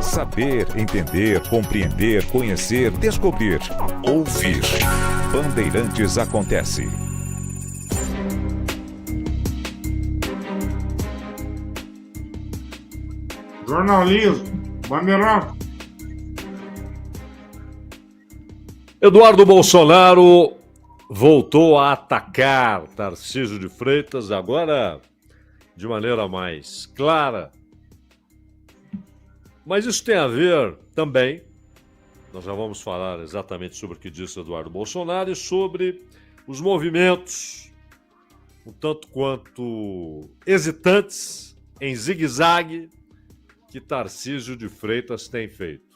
Saber, entender, compreender, conhecer, descobrir, ouvir. Bandeirantes acontece. Jornalismo, Bandeirante. Eduardo Bolsonaro voltou a atacar Tarcísio de Freitas, agora de maneira mais clara. Mas isso tem a ver também, nós já vamos falar exatamente sobre o que disse Eduardo Bolsonaro e sobre os movimentos um tanto quanto hesitantes, em zigue-zague, que Tarcísio de Freitas tem feito.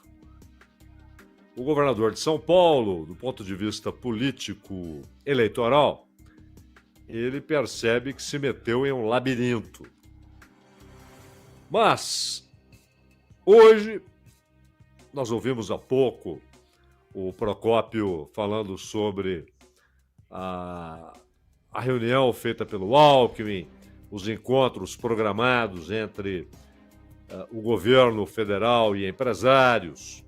O governador de São Paulo, do ponto de vista político eleitoral, ele percebe que se meteu em um labirinto. Mas hoje, nós ouvimos há pouco o Procópio falando sobre a reunião feita pelo Alckmin, os encontros programados entre o governo federal e empresários.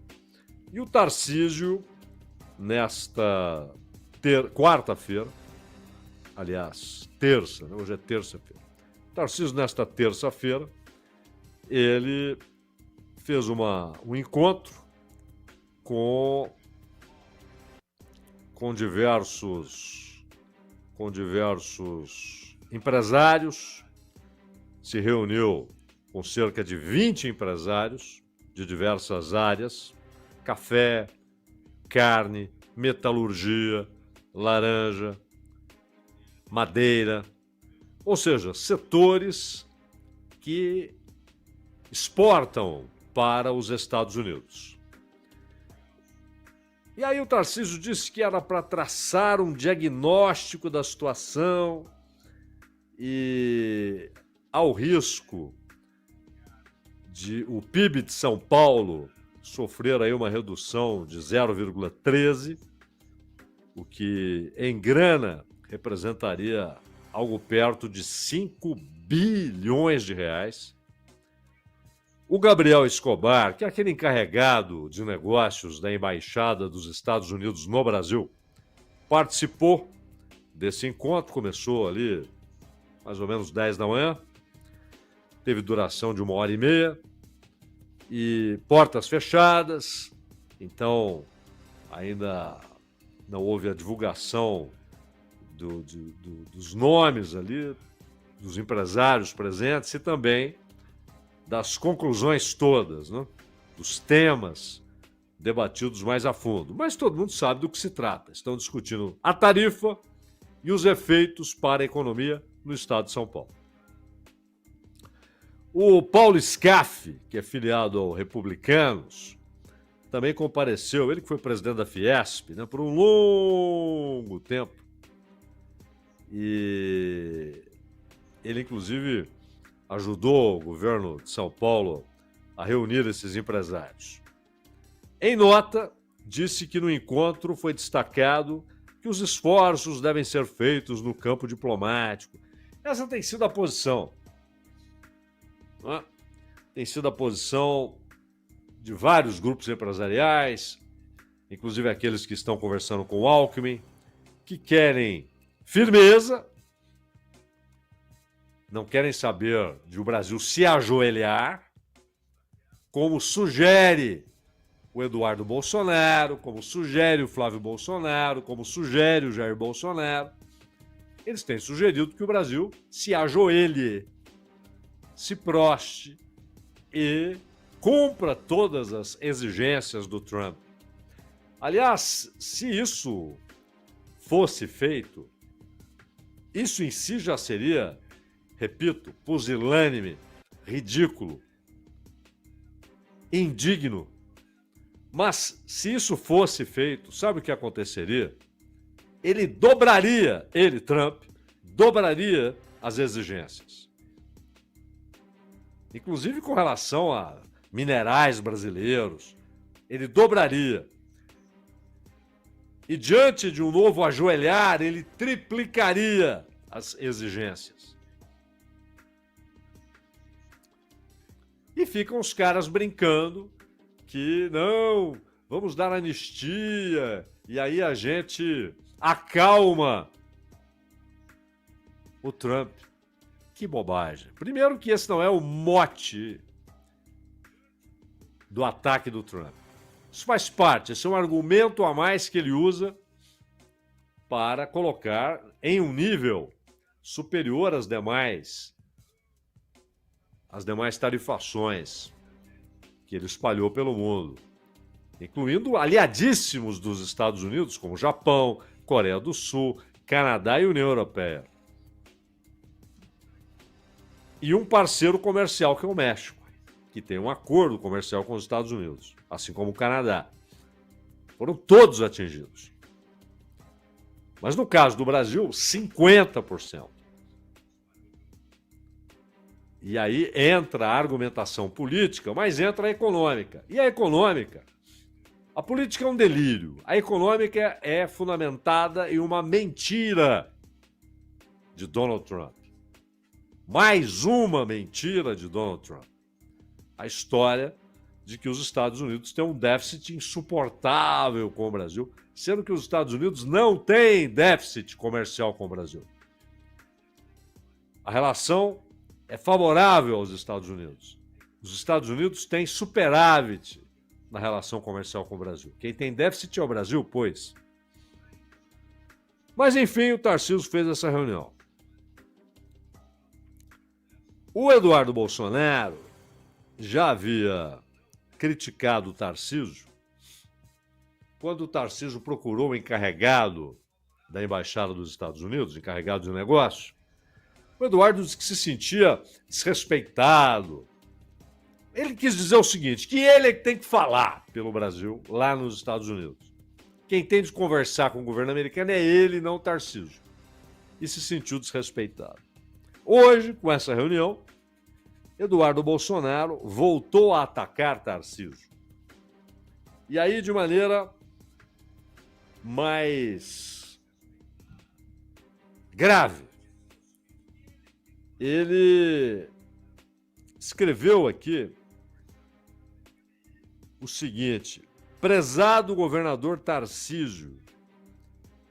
E o Tarcísio, nesta quarta-feira, aliás, terça, né? Hoje é terça-feira. Tarcísio, nesta terça-feira, ele fez um encontro com diversos empresários, se reuniu com cerca de 20 empresários de diversas áreas, café, carne, metalurgia, laranja, madeira, ou seja, setores que exportam para os Estados Unidos. E aí o Tarcísio disse que era para traçar um diagnóstico da situação e ao risco de o PIB de São Paulo sofrer aí uma redução de 0,13, o que em grana representaria algo perto de 5 bilhões de reais. O Gabriel Escobar, que é aquele encarregado de negócios da Embaixada dos Estados Unidos no Brasil, participou desse encontro, começou ali mais ou menos 10 da manhã, teve duração de 1h30 e portas fechadas, então ainda não houve a divulgação dos nomes ali, dos empresários presentes e também das conclusões todas, né? Dos temas debatidos mais a fundo. Mas todo mundo sabe do que se trata. Estão discutindo a tarifa e os efeitos para a economia no estado de São Paulo. O Paulo Scaff, que é filiado ao Republicanos, também compareceu, ele que foi presidente da Fiesp, né, por um longo tempo. E ele, inclusive, ajudou o governo de São Paulo a reunir esses empresários. Em nota, disse que no encontro foi destacado que os esforços devem ser feitos no campo diplomático. Essa tem sido a posição. Né? Tem sido a posição de vários grupos empresariais, inclusive aqueles que estão conversando com o Alckmin, que querem firmeza, não querem saber de o Brasil se ajoelhar, como sugere o Eduardo Bolsonaro, como sugere o Flávio Bolsonaro, como sugere o Jair Bolsonaro. Eles têm sugerido que o Brasil se ajoelhe, se proste e cumpra todas as exigências do Trump. Aliás, se isso fosse feito, isso em si já seria, repito, pusilânime, ridículo, indigno. Mas se isso fosse feito, sabe o que aconteceria? Trump, dobraria as exigências. Inclusive com relação a minerais brasileiros, ele dobraria. E diante de um novo ajoelhar, ele triplicaria as exigências. E ficam os caras brincando que não, vamos dar anistia, e aí a gente acalma o Trump. Que bobagem. Primeiro que esse não é o mote do ataque do Trump. Isso faz parte, esse é um argumento a mais que ele usa para colocar em um nível superior às demais tarifações que ele espalhou pelo mundo, incluindo aliadíssimos dos Estados Unidos, como Japão, Coreia do Sul, Canadá e União Europeia. E um parceiro comercial que é o México, que tem um acordo comercial com os Estados Unidos, assim como o Canadá. Foram todos atingidos. Mas no caso do Brasil, 50%. E aí entra a argumentação política, mas entra a econômica. E a econômica? A política é um delírio. A econômica é fundamentada em uma mentira de Donald Trump. Mais uma mentira de Donald Trump. A história de que os Estados Unidos têm um déficit insuportável com o Brasil, sendo que os Estados Unidos não têm déficit comercial com o Brasil. A relação é favorável aos Estados Unidos. Os Estados Unidos têm superávit na relação comercial com o Brasil. Quem tem déficit é o Brasil, pois. Mas, enfim, o Tarcísio fez essa reunião. O Eduardo Bolsonaro já havia criticado o Tarcísio quando o Tarcísio procurou o encarregado da Embaixada dos Estados Unidos, encarregado de negócio. O Eduardo disse que se sentia desrespeitado. Ele quis dizer o seguinte, que ele é que tem que falar pelo Brasil lá nos Estados Unidos. Quem tem de conversar com o governo americano é ele, não o Tarcísio. E se sentiu desrespeitado. Hoje, com essa reunião, Eduardo Bolsonaro voltou a atacar Tarcísio. E aí, de maneira mais grave, ele escreveu aqui o seguinte: prezado governador Tarcísio,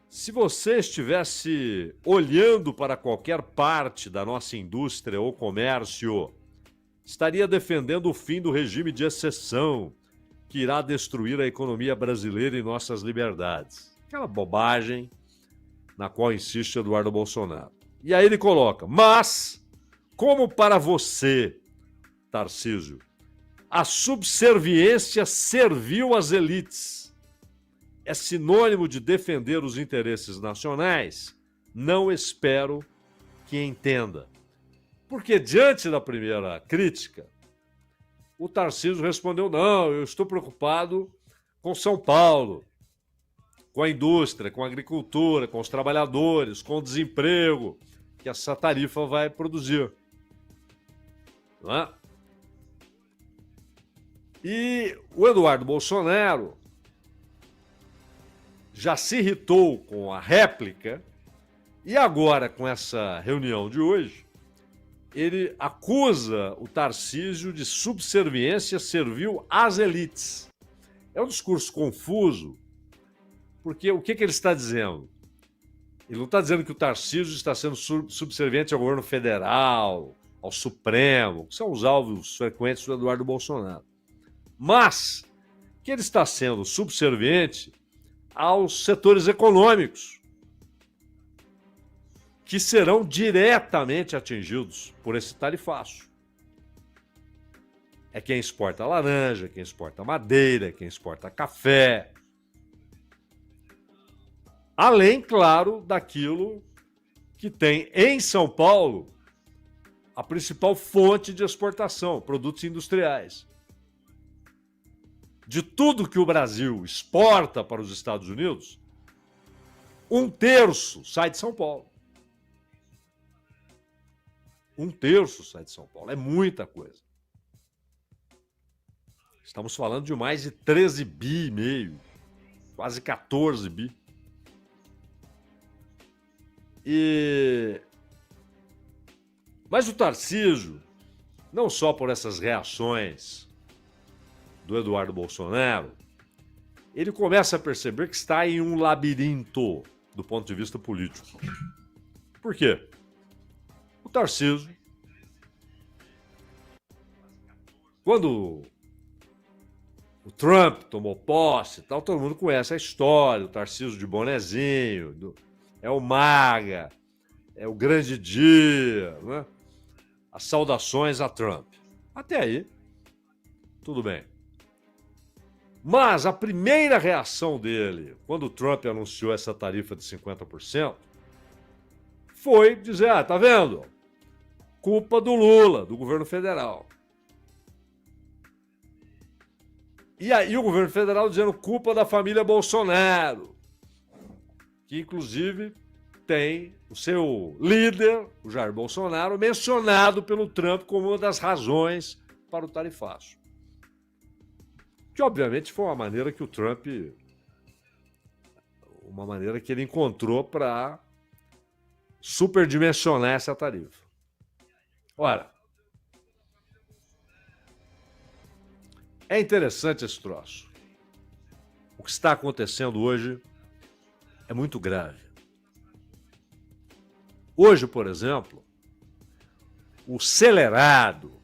se você estivesse olhando para qualquer parte da nossa indústria ou comércio, estaria defendendo o fim do regime de exceção que irá destruir a economia brasileira e nossas liberdades. Aquela bobagem na qual insiste Eduardo Bolsonaro. E aí ele coloca, mas, como para você, Tarcísio, a subserviência serviu às elites, é sinônimo de defender os interesses nacionais, não espero que entenda. Porque diante da primeira crítica, o Tarcísio respondeu, não, eu estou preocupado com São Paulo, com a indústria, com a agricultura, com os trabalhadores, com o desemprego que essa tarifa vai produzir. Não é? E o Eduardo Bolsonaro já se irritou com a réplica e agora, com essa reunião de hoje, ele acusa o Tarcísio de subserviência servil às elites. É um discurso confuso, porque o que ele está dizendo? Ele não está dizendo que o Tarcísio está sendo subserviente ao governo federal, ao Supremo, que são os alvos frequentes do Eduardo Bolsonaro. Mas que ele está sendo subserviente aos setores econômicos, que serão diretamente atingidos por esse tarifaço. É quem exporta laranja, quem exporta madeira, quem exporta café. Além, claro, daquilo que tem em São Paulo a principal fonte de exportação, produtos industriais. De tudo que o Brasil exporta para os Estados Unidos, 1/3 sai de São Paulo. 1/3 sai de São Paulo. É muita coisa. Estamos falando de mais de 13 bi e meio, quase 14 bi. E Mas o Tarcísio, não só por essas reações do Eduardo Bolsonaro, ele começa a perceber que está em um labirinto do ponto de vista político. Por quê? O Tarcísio, quando o Trump tomou posse e tal, todo mundo conhece a história, o Tarcísio de bonezinho, é o MAGA, é o grande dia, né? As saudações a Trump. Até aí, tudo bem. Mas a primeira reação dele, quando o Trump anunciou essa tarifa de 50%, foi dizer, tá vendo? Culpa do Lula, do governo federal. E aí o governo federal dizendo culpa da família Bolsonaro, que inclusive tem o seu líder, o Jair Bolsonaro, mencionado pelo Trump como uma das razões para o tarifaço. Que obviamente foi uma maneira que o Trump, uma maneira que ele encontrou para superdimensionar essa tarifa. Ora, é interessante esse troço. O que está acontecendo hoje é muito grave. Hoje, por exemplo, o celerado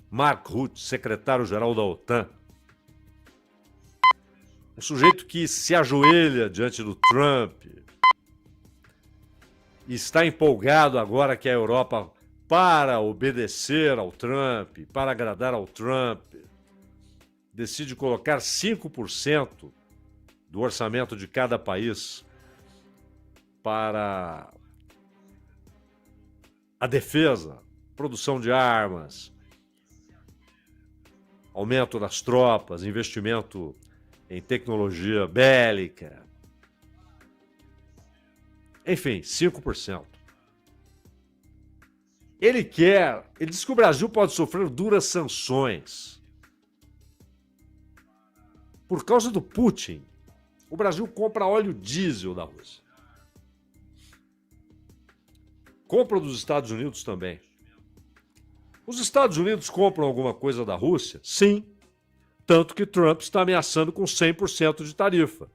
Mark Rutte, secretário-geral da OTAN, um sujeito que se ajoelha diante do Trump e está empolgado agora que a Europa, para obedecer ao Trump, para agradar ao Trump, decide colocar 5% do orçamento de cada país para a defesa, produção de armas, aumento das tropas, investimento em tecnologia bélica. Enfim, 5%. Ele diz que o Brasil pode sofrer duras sanções. Por causa do Putin, o Brasil compra óleo diesel da Rússia. Compra dos Estados Unidos também. Os Estados Unidos compram alguma coisa da Rússia? Sim. Tanto que Trump está ameaçando com 100% de tarifa.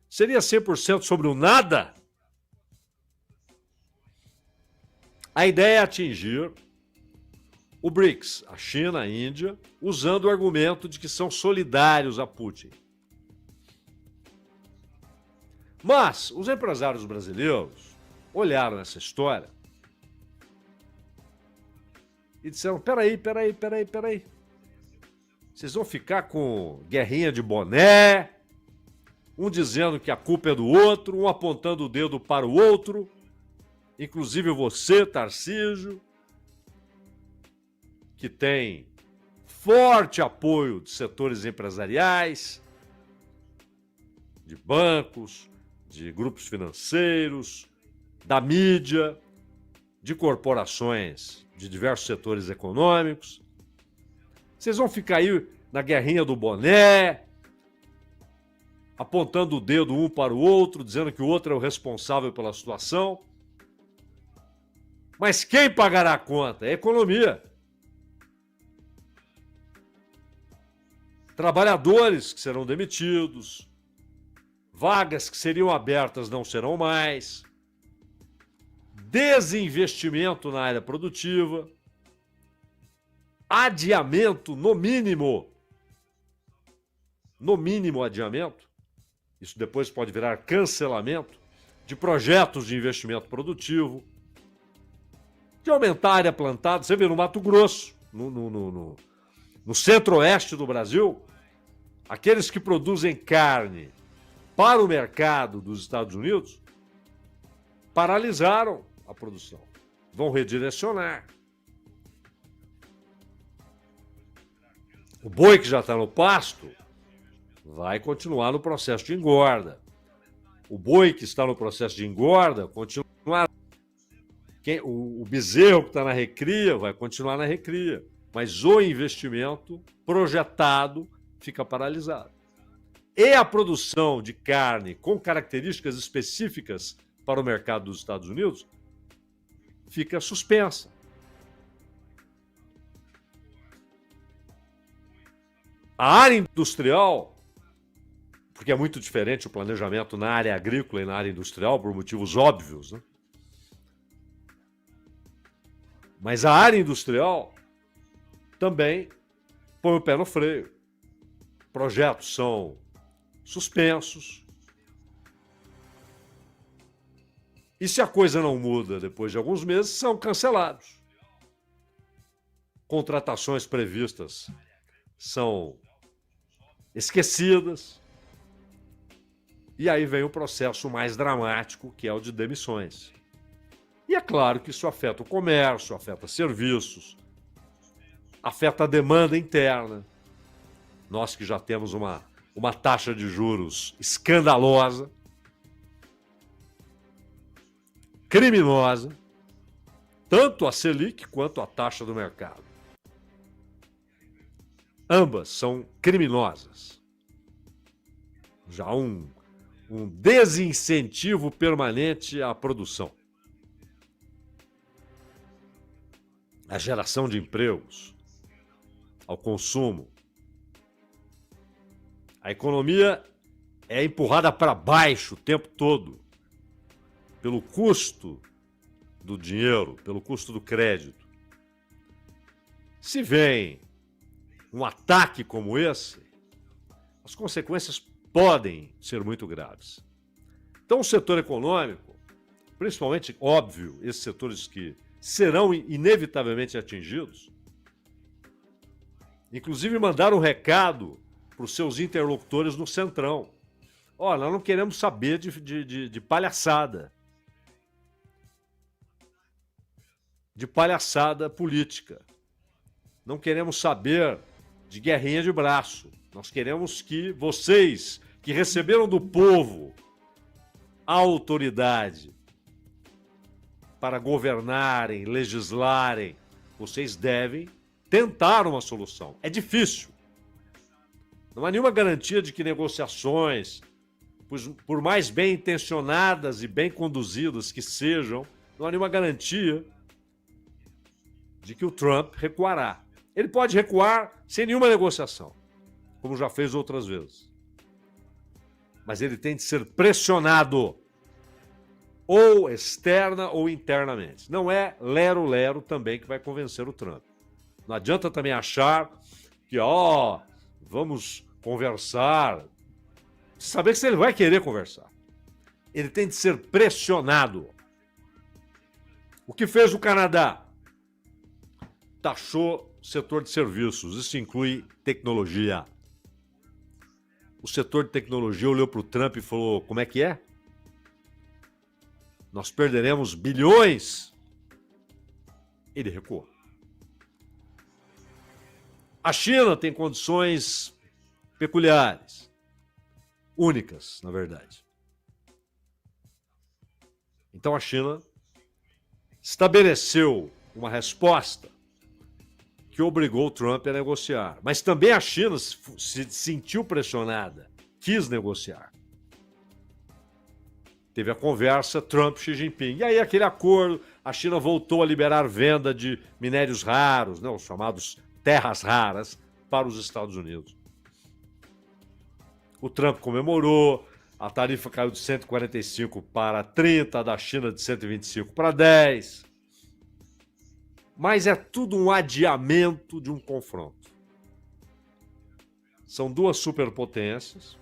Seria 100% sobre o nada? A ideia é atingir o BRICS, a China, a Índia, usando o argumento de que são solidários a Putin. Mas os empresários brasileiros olharam essa história e disseram, peraí. Vocês vão ficar com guerrinha de boné, um dizendo que a culpa é do outro, um apontando o dedo para o outro, inclusive você, Tarcísio, que tem forte apoio de setores empresariais, de bancos, de grupos financeiros, da mídia, de corporações de diversos setores econômicos. Vocês vão ficar aí na guerrinha do boné, apontando o dedo um para o outro, dizendo que o outro é o responsável pela situação. Mas quem pagará a conta? É a economia. Trabalhadores que serão demitidos, vagas que seriam abertas não serão mais, desinvestimento na área produtiva, adiamento, no mínimo adiamento, isso depois pode virar cancelamento, de projetos de investimento produtivo, de aumentar a área plantada. Você vê no Mato Grosso, no centro-oeste do Brasil, aqueles que produzem carne para o mercado dos Estados Unidos paralisaram a produção, vão redirecionar. O boi que já está no pasto vai continuar no processo de engorda. O boi que está no processo de engorda continuará. O bezerro que está na recria vai continuar na recria, mas o investimento projetado fica paralisado. E a produção de carne com características específicas para o mercado dos Estados Unidos fica suspensa. A área industrial, porque é muito diferente o planejamento na área agrícola e na área industrial, por motivos óbvios, né? Mas a área industrial também põe o pé no freio. Projetos são suspensos. E se a coisa não muda depois de alguns meses, são cancelados. Contratações previstas são esquecidas. E aí vem o processo mais dramático, que é o de demissões. E é claro que isso afeta o comércio, afeta serviços, afeta a demanda interna. Nós que já temos uma taxa de juros escandalosa, criminosa, tanto a Selic quanto a taxa do mercado. Ambas são criminosas. Já um desincentivo permanente à produção. À geração de empregos, ao consumo. A economia é empurrada para baixo o tempo todo pelo custo do dinheiro, pelo custo do crédito. Se vem um ataque como esse, as consequências podem ser muito graves. Então, o setor econômico, principalmente, óbvio, esses setores que serão inevitavelmente atingidos, inclusive mandaram um recado para os seus interlocutores no Centrão. Olha, nós não queremos saber de palhaçada. De palhaçada política. Não queremos saber de guerrinha de braço. Nós queremos que vocês, que receberam do povo a autoridade para governarem, legislarem, vocês devem tentar uma solução. É difícil. Não há nenhuma garantia de que negociações, por mais bem intencionadas e bem conduzidas que sejam, não há nenhuma garantia de que o Trump recuará. Ele pode recuar sem nenhuma negociação, como já fez outras vezes. Mas ele tem de ser pressionado, ou externa ou internamente. Não é lero-lero também que vai convencer o Trump. Não adianta também achar que, vamos conversar. Saber se ele vai querer conversar. Ele tem de ser pressionado. O que fez o Canadá? Taxou o setor de serviços. Isso inclui tecnologia. O setor de tecnologia olhou para o Trump e falou, como é que é? Nós perderemos bilhões. Ele recuou. A China tem condições peculiares. Únicas, na verdade. Então a China estabeleceu uma resposta que obrigou o Trump a negociar. Mas também a China se sentiu pressionada, quis negociar. Teve a conversa Trump-Xi Jinping. E aí aquele acordo, a China voltou a liberar venda de minérios raros, os chamados terras raras, para os Estados Unidos. O Trump comemorou, a tarifa caiu de 145 para 30, da China de 125 para 10. Mas é tudo um adiamento de um confronto. São duas superpotências.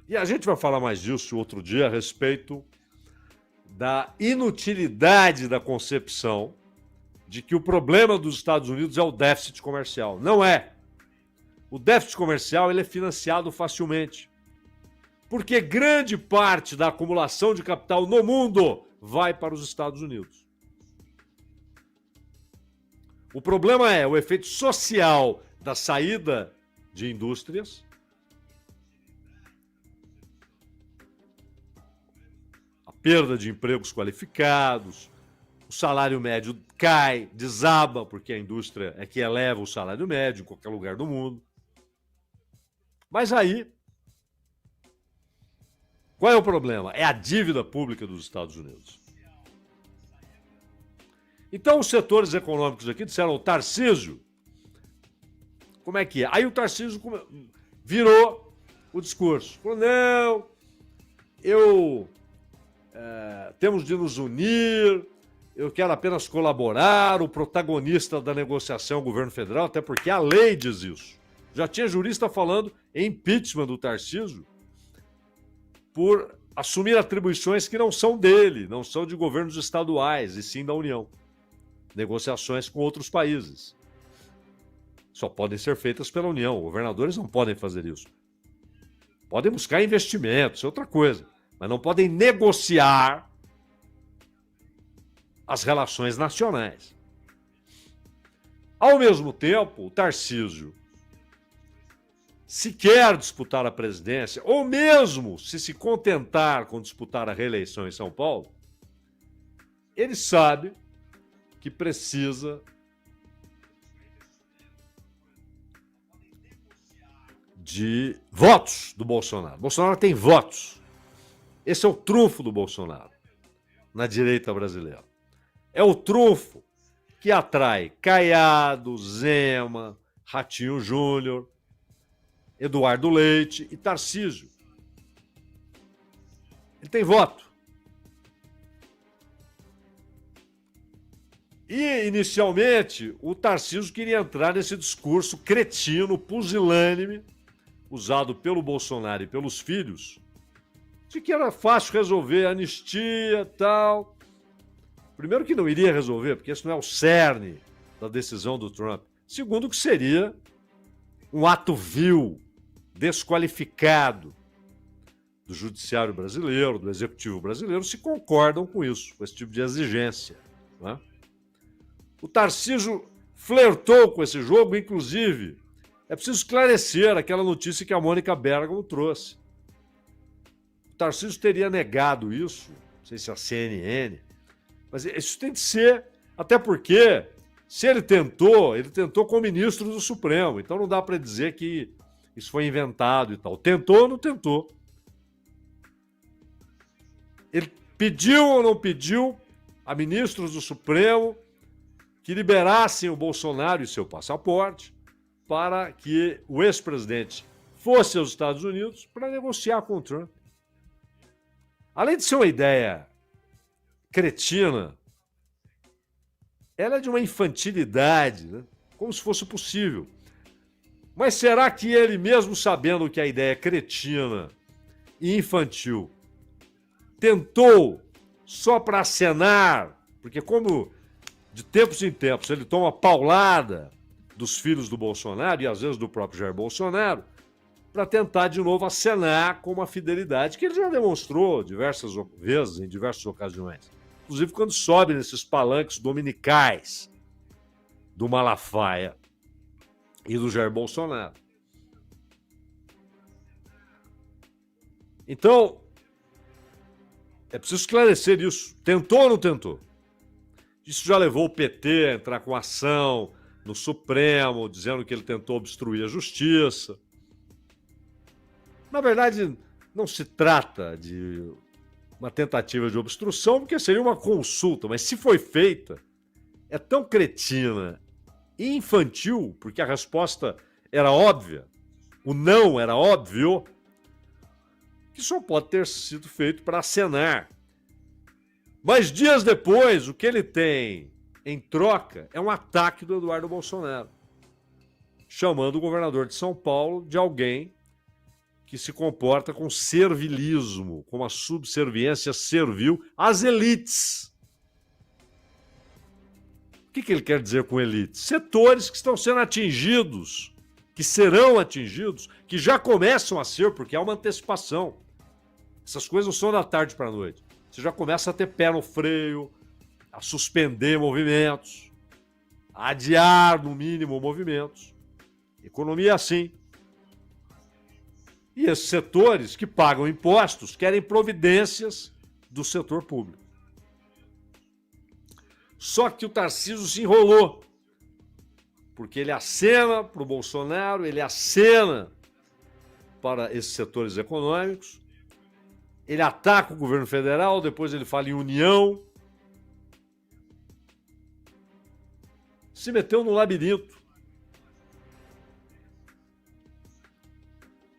E a gente vai falar mais disso outro dia a respeito da inutilidade da concepção de que o problema dos Estados Unidos é o déficit comercial. Não é. O déficit comercial ele é financiado facilmente. Porque grande parte da acumulação de capital no mundo vai para os Estados Unidos. O problema é o efeito social da saída de indústrias, a perda de empregos qualificados, o salário médio cai, desaba, porque a indústria é que eleva o salário médio em qualquer lugar do mundo. Mas aí, qual é o problema? É a dívida pública dos Estados Unidos. Então os setores econômicos aqui disseram, o Tarcísio, como é que é? Aí o Tarcísio virou o discurso. Falou, não, temos de nos unir, eu quero apenas colaborar, o protagonista da negociação é o governo federal, até porque a lei diz isso. Já tinha jurista falando em impeachment do Tarcísio por assumir atribuições que não são dele, não são de governos estaduais, e sim da União. Negociações com outros países. Só podem ser feitas pela União. Governadores não podem fazer isso. Podem buscar investimentos, é outra coisa. Mas não podem negociar as relações nacionais. Ao mesmo tempo, o Tarcísio, se quer disputar a presidência, ou mesmo se contentar com disputar a reeleição em São Paulo, ele sabe que precisa de votos do Bolsonaro. Bolsonaro tem votos. Esse é o trunfo do Bolsonaro na direita brasileira. É o trunfo que atrai Caiado, Zema, Ratinho Júnior, Eduardo Leite e Tarcísio. Ele tem voto. E, inicialmente, o Tarcísio queria entrar nesse discurso cretino, pusilânime, usado pelo Bolsonaro e pelos filhos, de que era fácil resolver anistia e tal. Primeiro que não iria resolver, porque isso não é o cerne da decisão do Trump. Segundo que seria um ato vil, desqualificado do judiciário brasileiro, do executivo brasileiro, se concordam com isso, com esse tipo de exigência. Não é? O Tarcísio flertou com esse jogo, inclusive, é preciso esclarecer aquela notícia que a Mônica Bergamo trouxe. O Tarcísio teria negado isso, não sei se a CNN, mas isso tem de ser, até porque, se ele tentou com o ministro do Supremo, então não dá para dizer que isso foi inventado e tal. Tentou ou não tentou? Ele pediu ou não pediu a ministros do Supremo que liberassem o Bolsonaro e seu passaporte para que o ex-presidente fosse aos Estados Unidos para negociar com o Trump. Além de ser uma ideia cretina, ela é de uma infantilidade, né? Como se fosse possível. Mas será que ele, mesmo sabendo que a ideia é cretina e infantil, tentou só para acenar? Porque como de tempos em tempos ele toma paulada dos filhos do Bolsonaro e às vezes do próprio Jair Bolsonaro, para tentar de novo acenar com uma fidelidade que ele já demonstrou diversas vezes, em diversas ocasiões. Inclusive quando sobe nesses palanques dominicais do Malafaia e do Jair Bolsonaro. Então, é preciso esclarecer isso. Tentou ou não tentou? Isso já levou o PT a entrar com ação no Supremo, dizendo que ele tentou obstruir a justiça. Na verdade, não se trata de uma tentativa de obstrução, porque seria uma consulta, mas se foi feita, é tão cretina e infantil, porque a resposta era óbvia, o não era óbvio, que só pode ter sido feito para acenar. Mas dias depois, o que ele tem em troca é um ataque do Eduardo Bolsonaro, chamando o governador de São Paulo de alguém que se comporta com servilismo, com uma subserviência servil às elites. O que ele quer dizer com elites? Setores que estão sendo atingidos, que serão atingidos, que já começam a ser, porque há uma antecipação. Essas coisas não são da tarde para a noite. Você já começa a ter pé no freio, a suspender movimentos, a adiar, no mínimo, movimentos. Economia é assim. E esses setores que pagam impostos querem providências do setor público. Só que o Tarcísio se enrolou, porque ele acena para o Bolsonaro, ele acena para esses setores econômicos, ele ataca o governo federal, depois ele fala em união. se meteu no labirinto,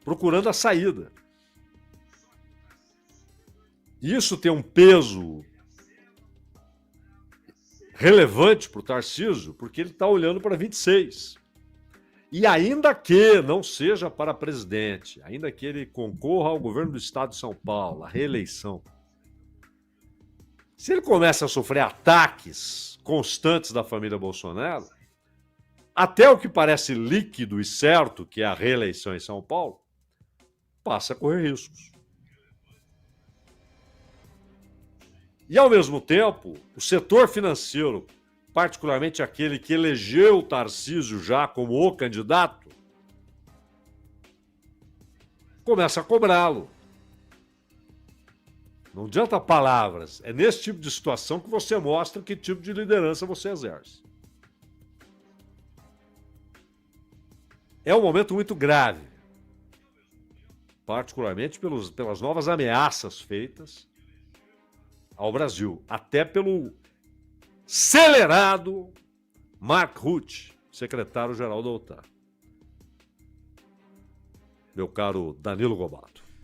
procurando a saída. Isso tem um peso relevante para o Tarcísio, porque ele está olhando para 26. E ainda que não seja para presidente, ainda que ele concorra ao governo do estado de São Paulo, a reeleição, se ele começa a sofrer ataques constantes da família Bolsonaro, até o que parece líquido e certo, que é a reeleição em São Paulo, passa a correr riscos. E, ao mesmo tempo, o setor financeiro, particularmente aquele que elegeu o Tarcísio já como o candidato, começa a cobrá-lo. Não adianta palavras. É nesse tipo de situação que você mostra que tipo de liderança você exerce. É um momento muito grave, particularmente pelas novas ameaças feitas ao Brasil, até pelo acelerado Mark Rutte, secretário-geral da OTAN. Meu caro Danilo Gobato.